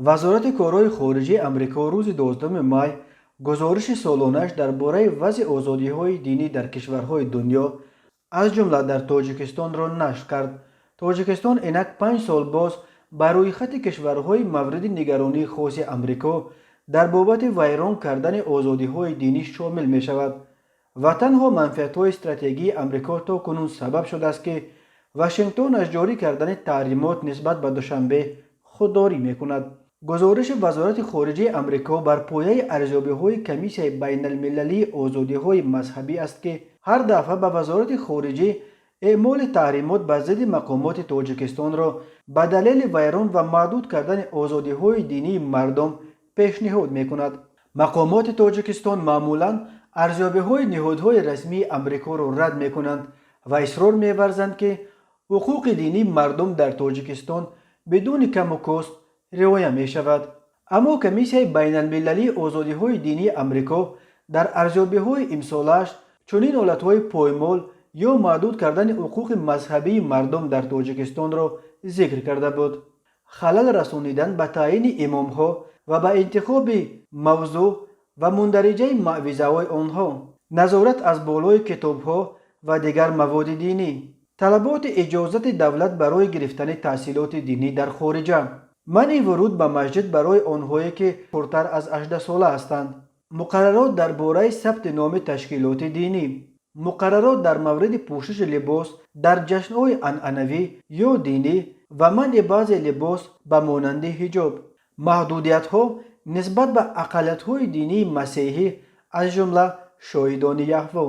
вазорати корҳои хориҷии амрико рӯзи 12 май гузориши солонааш дар бораи вазъи озодиҳои динӣ дар кишварҳои дунё аз ҷумла дар тоҷикистонро нашр кард. тоҷикистон инак 5 сол боз ба рӯйхати кишварҳои мавриди нигаронии хоси амрико дар бобати вайрон кардани озодиҳои динӣ шомил мешавад ва танҳо манфиатҳои стратегии амрико то кунун сабаб шудааст ки вашингтон аз ҷорӣ кардани таҳримот нисбат ба душанбе худдорӣ мекунад. гузориши вазорати хориҷии амрико бар пояи арзёбиҳои комиссияи байналмилалии озодиҳои мазҳабӣ аст ки ҳар дафъа ба вазорати хориҷӣ эъмоли таҳримот ба зидди мақомоти тоҷикистонро ба далели вайрон ва маҳдуд кардани озодиҳои динии мардум пешниҳод мекунад. мақомоти тоҷикистон маъмулан арзёбиҳои ниҳодҳои расмии амрикоро рад мекунанд ва исрор меварзанд ки ҳуқуқи динии мардум дар тоҷикистон бидуни каму кост риоя мешавад. аммо комиссияи байналмилалии озодиҳои динии амрико дар арзёбиҳои имсолааш чунин ҳолатҳои поймол ё маҳдуд кардани ҳуқуқи мазҳабии мардум дар тоҷикистонро зикр карда буд. халал расонидан ба таъйини имомҳо ва ба интихоби мавзӯъ ва мундариҷаи маъвизаҳои онҳо, назорат аз болои китобҳо ва дигар маводи динӣ, талаботи иҷозати давлат барои гирифтани таҳсилоти динӣ дар хориҷа, манъи вуруд ба масҷид барои онҳое ки хурдтар аз 18 сола ҳастанд, муқаррарот дар бораи сабти номи ташкилоти динӣ, муқаррарот дар мавриди пӯшиши либос дар ҷашнҳои анъанавӣ ё динӣ ва манъи баъзе либос ба монанди ҳиҷоб, маҳдудиятҳо нисбат ба ақаллиятҳои динии масеҳӣ аз ҷумла шоҳидони яҳво.